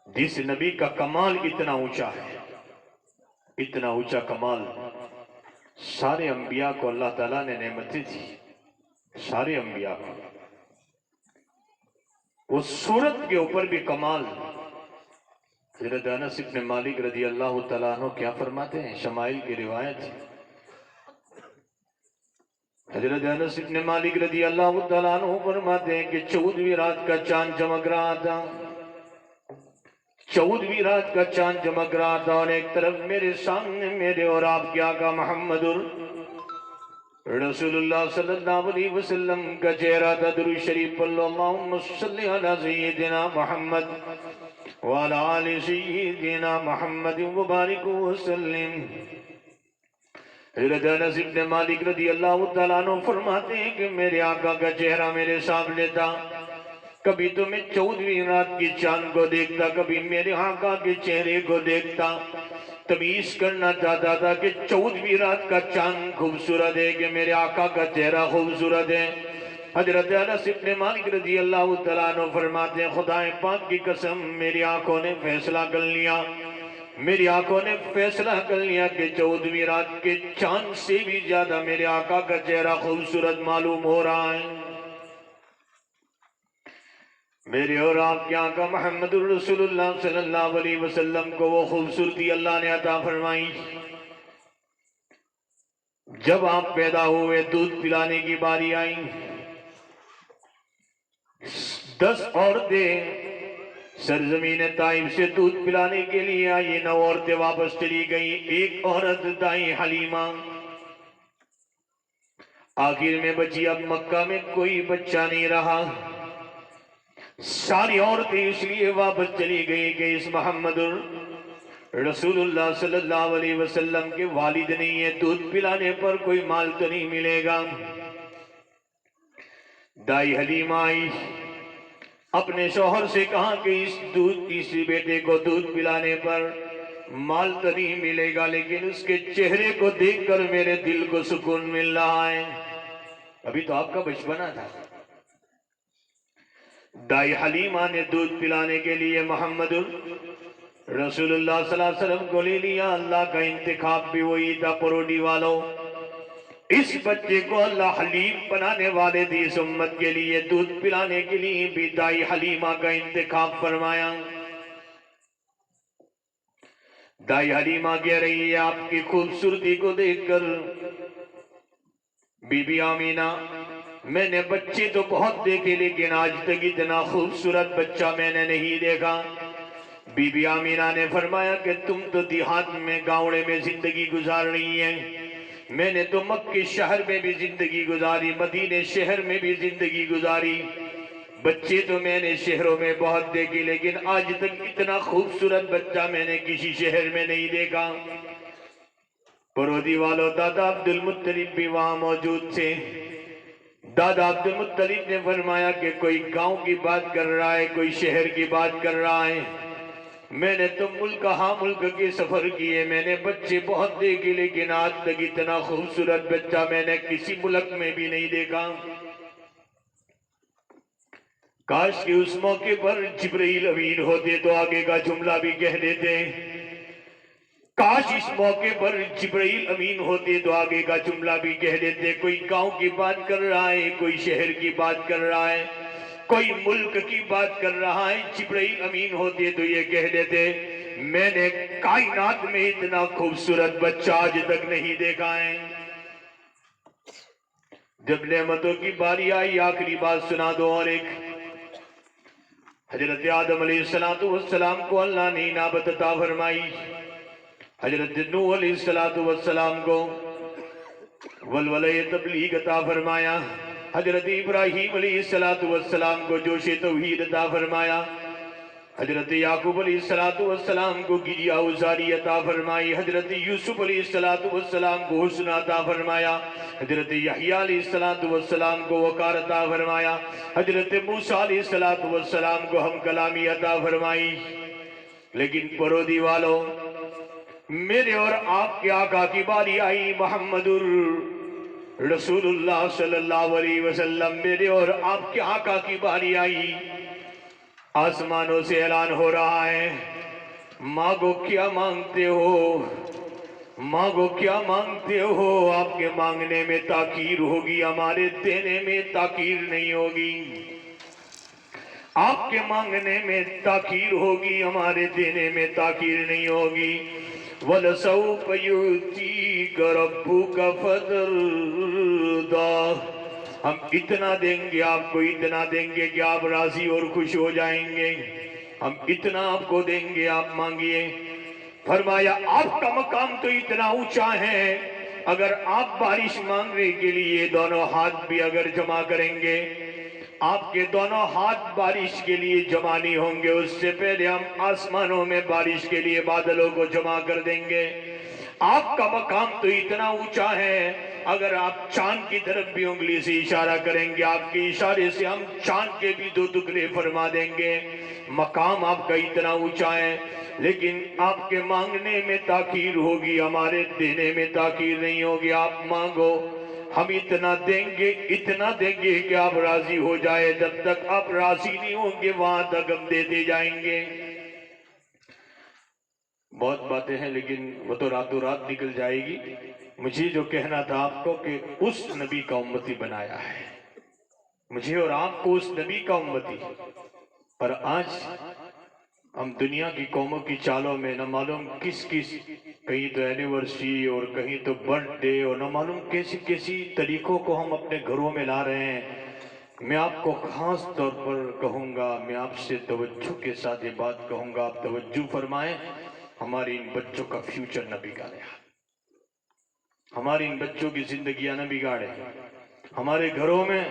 جس نبی کا کمال اتنا اونچا ہے، اتنا اونچا کمال سارے انبیاء کو اللہ تعالیٰ نے نعمتیں دی، سارے انبیاء کو. وہ صورت کے اوپر بھی کمال. حضرت انس بن مالک رضی اللہ تعالیٰ عنہ کیا فرماتے ہیں، شمائل کی روایت ہے. حضرت انس بن مالک رضی اللہ تعالیٰ عنہ فرماتے ہیں کہ 14ویں رات کا چاند چمک رہا تھا، 14ویں رات کا چاند چمک رہا تھا، اور ایک طرف میرے سامنے میرے اور آپ کے آقا محمد رسول اللہ صلی اللہ علیہ وسلم کا چہرہ تھا. درود شریف پڑھ لو، اللہم صلی علی سیدنا محمد. وعلى آل سيدنا محمد وبارك وسلم۔ حضرت انس بن مالک رضی اللہ تعالیٰ عنہ فرماتے ہیں کہ میرے آقا کا چہرہ میرے سامنے تھا، کبھی تو میں 14ویں رات کی چاند کو دیکھتا، کبھی میرے آقا کے چہرے کو دیکھتا، تمیز کرنا چاہتا تھا کہ 14ویں رات کا چاند خوبصورت ہے کہ میرے آقا کا چہرہ خوبصورت ہے۔ حضرت انس بن مالک رضی اللہ تعالیٰ عنہ فرماتے ہیں خدا پاک کی قسم میری آنکھوں نے فیصلہ کر لیا، میری آنکھوں نے فیصلہ کر لیا کہ 14ویں رات کے چاند سے بھی زیادہ میرے آقا کا چہرہ خوبصورت معلوم ہو رہا ہے۔ میرے اور آپ کے آقا محمد رسول اللہ صلی اللہ علیہ وسلم کو وہ خوبصورتی اللہ نے عطا فرمائی۔ جب آپ پیدا ہوئے دودھ پلانے کی باری آئی، 10 عورتیں سرزمین طائف سے دودھ پلانے کے لیے آئی، 9 عورتیں واپس چلی گئی، ایک عورت دائی حلیمہ آخر میں بچی۔ اب مکہ میں کوئی بچہ نہیں رہا، ساری عورتیں اس لیے واپس چلی گئی کہ اس محمد رسول اللہ صلی اللہ علیہ وسلم کے والد نہیں ہے، دودھ پلانے پر کوئی مال تو نہیں ملے گا۔ دائی حلیمہ آئی، اپنے شوہر سے کہا کہ اس بیٹے کو دودھ پلانے پر مال تو نہیں ملے گا، لیکن اس کے چہرے کو دیکھ کر میرے دل کو سکون مل رہا ہے۔ ابھی تو آپ کا بچپنا تھا۔ دائی حلیمہ نے دودھ پلانے کے لیے محمد رسول اللہ صلی اللہ علیہ وسلم کو لے لیا۔ اللہ کا انتخاب بھی وہی تھا۔ پروڈی والوں، اس بچے کو اللہ حلیم بنانے والے تھے، اس امت کے لیے دودھ پلانے کے لیے بھی دائی حلیمہ کا انتخاب فرمایا۔ دائی حلیمہ کہہ رہی ہے آپ کی خوبصورتی کو دیکھ کر بی بی آمینہ، میں نے بچے تو بہت دیکھے لیکن آج تک اتنا خوبصورت بچہ میں نے نہیں دیکھا۔ بی بی آمینہ نے فرمایا کہ تم تو دیہات میں گاؤں میں زندگی گزار رہی ہیں، میں نے تو مکہ شہر میں بھی زندگی گزاری، مدینے شہر میں بھی زندگی گزاری، بچے تو میں نے شہروں میں بہت دیکھے لیکن آج تک اتنا خوبصورت بچہ میں نے کسی شہر میں نہیں دیکھا۔ پرودی والوں، دادا عبد المطلب بھی وہاں موجود تھے۔ دادا عبد المطلب نے فرمایا کہ کوئی گاؤں کی بات کر رہا ہے، کوئی شہر کی بات کر رہا ہے، میں نے تو ملک ہاں ملک کے سفر کیے، میں نے بچے بہت دیکھے لیکن آج تک اتنا خوبصورت بچہ میں نے کسی ملک میں بھی نہیں دیکھا۔ کاش کہ اس موقع پر جبرائیل امین ہوتے تو آگے کا جملہ بھی کہہ دیتے، کاش اس موقع پر جبرائیل امین ہوتے تو آگے کا جملہ بھی کہہ دیتے۔ کوئی گاؤں کی بات کر رہا ہے، کوئی شہر کی بات کر رہا ہے، کوئی ملک کی بات کر رہا ہے، جبرائیل امین ہوتے تو یہ کہہ دیتے میں نے کائنات میں اتنا خوبصورت بچہ آج تک نہیں دیکھا ہے۔ جب نعمتوں کی باری آئی، آخری بات سنا دو اور ایک، حضرت آدم علیہ السلام کو اللہ نے انابت عطا فرمائی، حضرت نوح علیہ السلام کو ولولہ تبلیغ عطا فرمایا، حضرت ابراہیم علیہ السلام کو جوش توحید عطا فرمایا، حضرت یعقوب علیہ السلام کو گریہ ازاری عطا فرمائی، حضرت یوسف علیہ السلام کو حسن عطا فرمایا، حضرت یحییٰ علیہ السلام کو وقار عطا فرمایا، حضرت موسیٰ علیہ السلام کو ہم کلامی عطا فرمائی۔ لیکن پرودی والوں، میرے اور آپ کے آقا کی باری آئی، محمد رسول اللہ صلی اللہ علیہ وسلم، میرے اور آپ کے آقا کی باری آئی، آسمانوں سے اعلان ہو رہا ہے مانگو کیا مانگتے ہو، مانگو کیا مانگتے ہو، آپ کے مانگنے میں تاخیر ہوگی، ہمارے دینے میں تاخیر نہیں ہوگی، آپ کے مانگنے میں تاخیر ہوگی، ہمارے دینے میں تاخیر نہیں ہوگی۔ وَلَسَوْفَ يُؤْتِيكَ رَبُّكَ فَتَرْضَىٰ، ہم اتنا دیں گے آپ کو، اتنا دیں گے کہ آپ راضی اور خوش ہو جائیں گے، ہم اتنا آپ کو دیں گے، آپ مانگیے۔ فرمایا آپ کا مقام تو اتنا اونچا ہے، اگر آپ بارش مانگنے کے لیے دونوں ہاتھ بھی اگر جمع کریں گے، آپ کے دونوں ہاتھ بارش کے لیے جمع نہیں ہوں گے، اس سے پہلے ہم آسمانوں میں بارش کے لیے بادلوں کو جمع کر دیں گے۔ آپ کا مقام تو اتنا اونچا ہے، اگر آپ چاند کی طرف بھی انگلی سے اشارہ کریں گے، آپ کے اشارے سے ہم چاند کے بھی 2 ٹکڑے فرما دیں گے۔ مقام آپ کا اتنا اونچا ہے، لیکن آپ کے مانگنے میں تاخیر ہوگی، ہمارے دینے میں تاخیر نہیں ہوگی۔ آپ مانگو، ہم اتنا دیں گے کہ آپ راضی ہو جائے۔ جب تک آپ راضی نہیں ہوں گے وہاں تک ہم دیتے جائیں گے۔ بہت باتیں ہیں لیکن وہ تو راتوں رات نکل جائے گی۔ مجھے جو کہنا تھا آپ کو کہ اس نبی کا امتی بنایا ہے، مجھے اور آپ کو اس نبی کا امتی۔ اور آج ہم دنیا کی قوموں کی چالوں میں نہ معلوم کس کہیں تو اینیورسری اور کہیں تو برتھ ڈے اور نہ معلوم کیسی طریقوں کو ہم اپنے گھروں میں لا رہے ہیں۔ میں آپ کو خاص طور پر کہوں گا، میں آپ سے توجہ کے ساتھ یہ بات کہوں گا، آپ توجہ فرمائیں۔ ہماری ان بچوں کا فیوچر نہ بگاڑے، ہماری ان بچوں کی زندگیاں نہ بگاڑے، ہمارے گھروں میں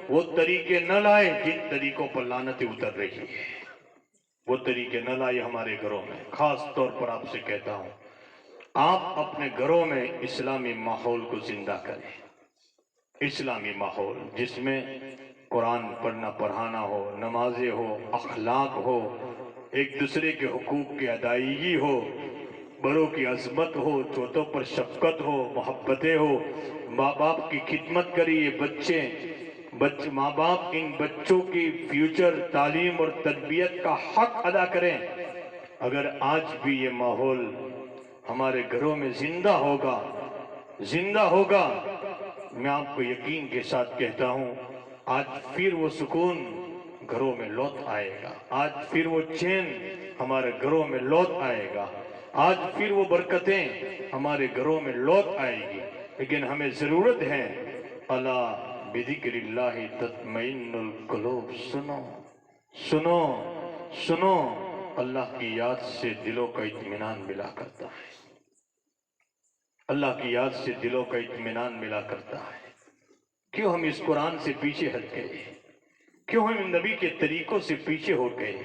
وہ طریقے نہ لائے جن طریقوں پر لعنتیں اتر رہی ہے، وہ طریقے نہ لائے ہمارے گھروں میں۔ خاص طور پر آپ سے کہتا ہوں، آپ اپنے گھروں میں اسلامی ماحول کو زندہ کریں، اسلامی ماحول جس میں قرآن پڑھنا پڑھانا ہو، نمازیں ہو، اخلاق ہو، ایک دوسرے کے حقوق کی ادائیگی ہو، بڑوں کی عظمت ہو، چھوٹوں پر شفقت ہو، محبتیں ہو، ماں باپ کی خدمت کریے۔ ماں باپ ان بچوں کی فیوچر تعلیم اور تربیت کا حق ادا کریں۔ اگر آج بھی یہ ماحول ہمارے گھروں میں زندہ ہوگا، میں آپ کو یقین کے ساتھ کہتا ہوں، آج پھر وہ سکون گھروں میں لوٹ آئے گا، آج پھر وہ چین ہمارے گھروں میں لوٹ آئے گا، آج پھر وہ برکتیں ہمارے گھروں میں لوٹ آئے گی۔ لیکن ہمیں ضرورت ہے، الا بذکر اللہ تطمئن القلوب، سنو، اللہ کی یاد سے دلوں کا اطمینان ملا کرتا ہے، اللہ کی یاد سے دلوں کا اطمینان ملا کرتا ہے۔ کیوں ہم اس قرآن سے پیچھے ہٹ گئے؟ کیوں ہم نبی کے طریقوں سے پیچھے ہو گئے،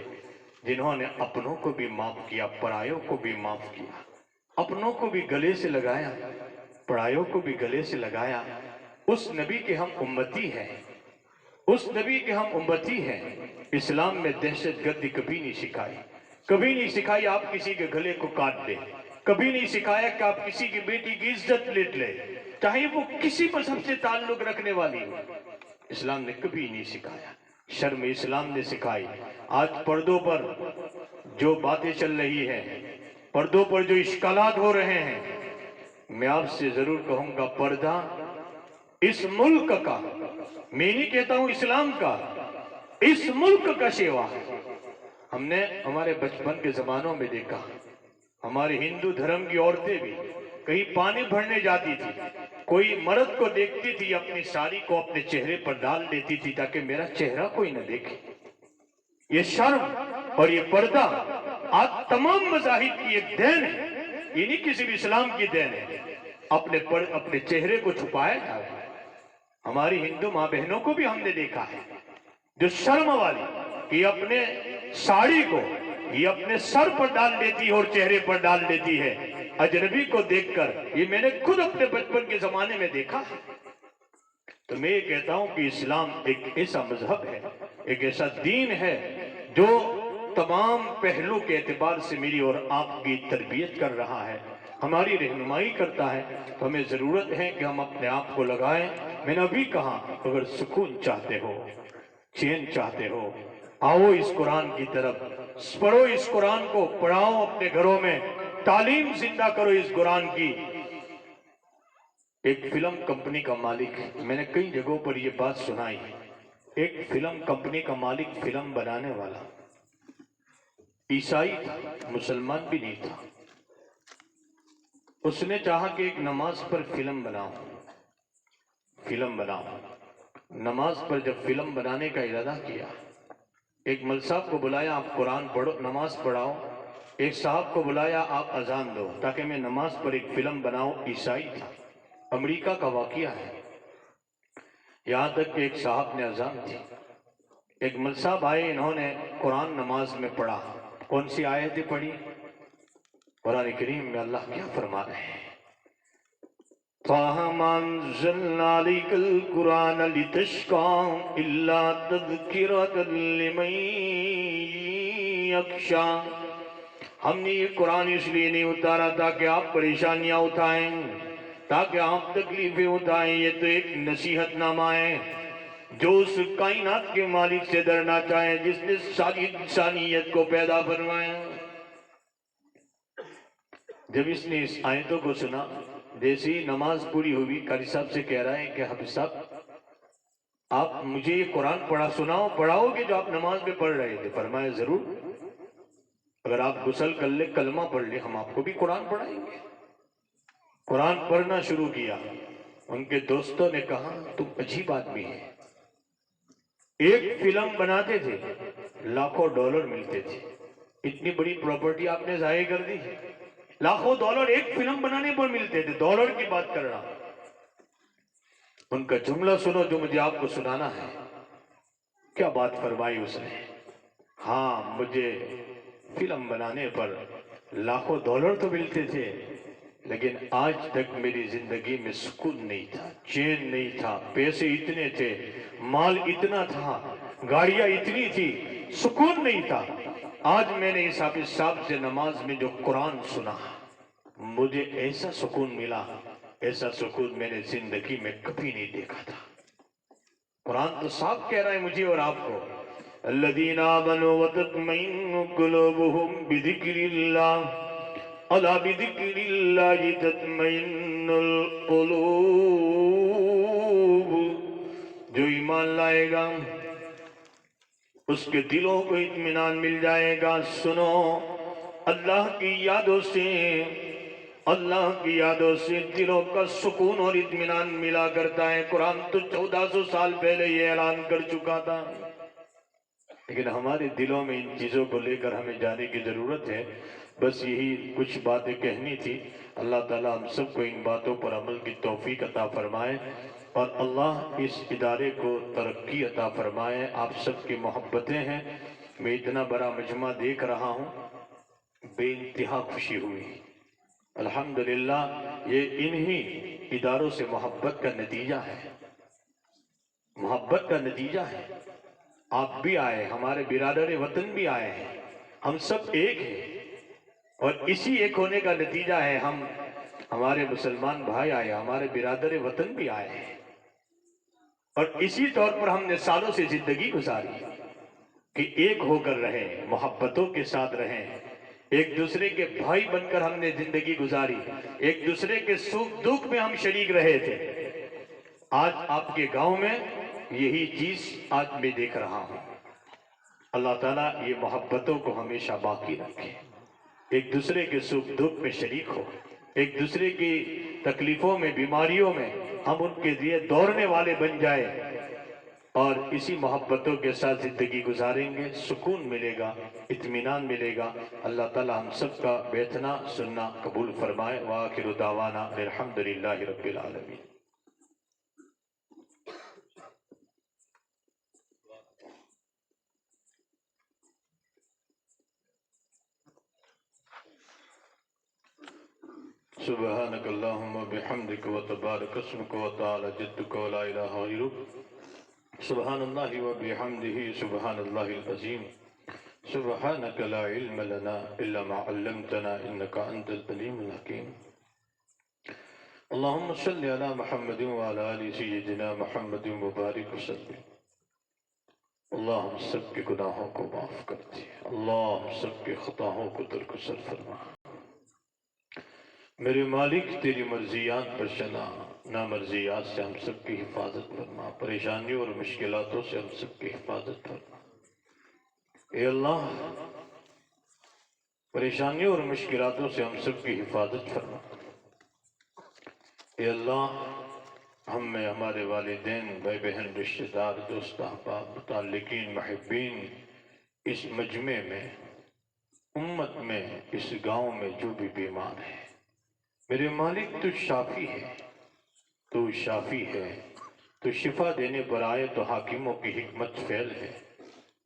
جنہوں نے اپنوں کو بھی معاف کیا، پرایوں کو بھی معاف کیا، اپنوں کو بھی گلے سے لگایا، پرایوں کو بھی گلے سے لگایا۔ اس نبی کے ہم امتی ہیں، اس نبی کے ہم امتی ہیں۔ اسلام میں دہشت گردی کبھی نہیں سکھائی آپ کسی کے گلے کو کاٹ دیں، کبھی نہیں سکھایا کہ آپ کسی کی بیٹی کی عزت لوٹ لیں، چاہے وہ کسی مذہب سے تعلق رکھنے والی ہو۔ اسلام نے کبھی نہیں سکھایا، شرم اسلام نے سکھائی۔ آج پردوں پر جو باتیں چل رہی ہیں، پردوں پر جو اشکالات ہو رہے ہیں، میں آپ سے ضرور کہوں گا، پردہ اس ملک کا، میں نہیں کہتا ہوں اسلام کا، اس ملک کا سیوا۔ ہم نے ہمارے بچپن کے زمانوں میں دیکھا، ہمارے ہندو دھرم کی عورتیں بھی کہیں پانی بھرنے جاتی تھی، کوئی مرد کو دیکھتی تھی، اپنی ساڑی کو اپنے چہرے پر ڈال لیتی تھی تاکہ میرا چہرہ کوئی نہ دیکھے۔ یہ شرم اور یہ پردہ آج تمام مذاہب کی ایک دین ہے، یہ نہیں کسی بھی اسلام کی دین ہے۔ اپنے چہرے کو چھپایا جا رہا ہے۔ ہماری ہندو ماں بہنوں کو بھی ہم نے دیکھا ہے، جو شرم والی، یہ اپنے ساڑی کو یہ اپنے سر پر ڈال لیتی ہے اور چہرے پر ڈال لیتی ہے اجنبی کو دیکھ کر۔ یہ میں نے خود اپنے بچپن کے زمانے میں دیکھا ہے۔ تو میں یہ کہتا ہوں کہ اسلام ایک ایسا مذہب ہے، ایک ایسا دین ہے جو تمام پہلو کے اعتبار سے میری اور آپ کی تربیت کر رہا ہے، ہماری رہنمائی کرتا ہے۔ تو ہمیں ضرورت ہے کہ ہم اپنے آپ کو لگائیں۔ میں نے ابھی کہا، اگر سکون چاہتے ہو، چین چاہتے ہو، آؤ اس قرآن کی طرف، پڑھو اس قرآن کو، پڑھاؤ اپنے گھروں میں، تعلیم زندہ کرو اس قرآن کی۔ ایک فلم کمپنی کا مالک، میں نے کئی جگہوں پر یہ بات سنائی، ایک فلم کمپنی کا مالک، فلم بنانے والا عیسائی تھا، مسلمان بھی نہیں تھا۔ اس نے چاہا کہ ایک نماز پر فلم بناؤ۔ نماز پر جب فلم بنانے کا ارادہ کیا، ایک مل صاحب کو بلایا، آپ قرآن پڑھو، نماز پڑھاؤ۔ ایک صاحب کو بلایا، آپ اذان دو تاکہ میں نماز پر ایک فلم بناؤں۔ عیسائی تھا، امریکہ کا واقعہ ہے۔ یہاں تک کہ ایک صاحب نے اذان دی، ایک مل صاحب آئے، انہوں نے قرآن نماز میں پڑھا. کون سی آیتیں پڑھی؟ قرآن کریم میں اللہ کیا فرما رہے ہیں؟ طٰہَ مَا أَنزَلْنَا عَلَيْكَ الْقُرْآنَ لِتَشْقَىٰ إِلَّا تَذْكِرَةً لِمَن يَخْشَىٰ. ہم نے یہ قرآن اس لیے نہیں اتارا تاکہ آپ پریشانیاں اٹھائیں، تاکہ آپ تکلیفیں اٹھائیں. یہ تو ایک نصیحت نامہ ہے جو اس کائنات کے مالک سے ڈرنا چاہے جس نے ساری انسانیت کو پیدا فرمایا. جب اس نے اس آیتوں کو سنا، جیسے ہی نماز پوری ہوئی، قاری صاحب سے کہہ رہا ہے کہ حافظ صاحب آپ مجھے یہ قرآن پڑھاؤ کہ جو آپ نماز میں پڑھ رہے تھے. فرمایا ضرور، اگر آپ غسل کر لیں، کلمہ پڑھ لیں، ہم آپ کو بھی قرآن پڑھائیں گے. قرآن پڑھنا شروع کیا. ان کے دوستوں نے کہا تم عجیب آدمی ہے. ایک فلم بناتے تھے، لاکھوں ڈالر ملتے تھے. اتنی بڑی پراپرٹی آپ نے ضائع کر دی. لاکھوں ڈالر ایک فلم بنانے پر ملتے تھے. ڈالر کی بات کر رہا. ان کا جملہ سنو جو مجھے آپ کو سنانا ہے. کیا بات فرمائی اس نے؟ ہاں، مجھے فلم بنانے پر لاکھوں ڈالر تو ملتے تھے، لیکن آج تک میری زندگی میں سکون نہیں تھا، چین نہیں تھا. پیسے اتنے تھے، مال اتنا تھا، گاڑیاں اتنی تھی، سکون نہیں تھا. آج میں نے اس حافظ صاحب سے نماز میں جو قرآن سنا، مجھے ایسا سکون ملا، ایسا سکون میں نے زندگی میں کبھی نہیں دیکھا تھا. قرآن تو صاف کہہ رہا ہے مجھے اور آپ کو، الذین آمنوا وتطمئن قلوبهم بذکر اللہ الا بذکر اللہ تطمئن القلوب. جو ایمان لائے گا اس کے دلوں کو اطمینان مل جائے گا. سنو، اللہ کی یادوں سے دلوں کا سکون اور اطمینان ملا کرتا ہے. قرآن تو 1400 سال پہلے یہ اعلان کر چکا تھا، لیکن ہمارے دلوں میں ان چیزوں کو لے کر ہمیں جانے کی ضرورت ہے. بس یہی کچھ باتیں کہنی تھی. اللہ تعالیٰ ہم سب کو ان باتوں پر عمل کی توفیق عطا فرمائے، اور اللہ اس ادارے کو ترقی عطا فرمائے. آپ سب کی محبتیں ہیں. میں اتنا بڑا مجمع دیکھ رہا ہوں، بے انتہا خوشی ہوئی. الحمدللہ یہ انہی اداروں سے محبت کا نتیجہ ہے، محبت کا نتیجہ ہے. آپ بھی آئے، ہمارے برادر وطن بھی آئے ہیں، ہم سب ایک ہیں، اور اسی ایک ہونے کا نتیجہ ہے ہمارے مسلمان بھائی آئے، ہمارے برادر وطن بھی آئے ہیں، اور اسی طور پر ہم نے سالوں سے زندگی گزاری کہ ایک ہو کر رہیں، محبتوں کے ساتھ رہیں. ایک دوسرے کے بھائی بن کر ہم نے زندگی گزاری، ایک دوسرے کے سکھ دکھ میں ہم شریک رہے تھے. آج آپ کے گاؤں میں یہی چیز آج میں دیکھ رہا ہوں. اللہ تعالیٰ یہ محبتوں کو ہمیشہ باقی رکھے، ایک دوسرے کے سکھ دکھ میں شریک ہو، ایک دوسرے کی تکلیفوں میں، بیماریوں میں ہم ان کے لیے دوڑنے والے بن جائے، اور اسی محبتوں کے ساتھ زندگی گزاریں گے. سکون ملے گا، اطمینان ملے گا. اللہ تعالیٰ ہم سب کا بیٹھنا سننا قبول فرمائے. وآخر دعوانا الحمدللہ رب العالمین. سبحانک اللہم بحمدک وتبارک اسمک وتعالی جدک ولا الہ غیرک. سبحان اللہ وبحمدہ سبحان اللہ العظیم. سبحانک لا علم لنا الا ما علمتنا انک انت العلیم الحکیم. اللہم صلی علی محمد وعلی آل سیدنا محمد مبارک وسلم. اللہ ہم سب کے گناہوں کو معاف کر دے، اللہ ہم سب کے خطاؤں کو درگزر فرما. میرے مالک تیری مرضیات پر چلا، نامرضیات سے ہم سب کی حفاظت فرما، پریشانیوں اور مشکلاتوں سے ہم سب کی حفاظت فرما. اے اللہ، پریشانیوں اور مشکلاتوں سے ہم سب کی حفاظت فرما. اے اللہ، ہم میں ہمارے والدین، بھائی بہن، رشتہ دار، دوست احباب، متعلقین، محبین، اس مجمع میں، امت میں، اس گاؤں میں جو بھی بیمار ہے، میرے مالک تو شافی ہے، تو شافی ہے. تو شفا دینے پر آئے تو حاکموں کی حکمت فعل ہے.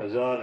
1000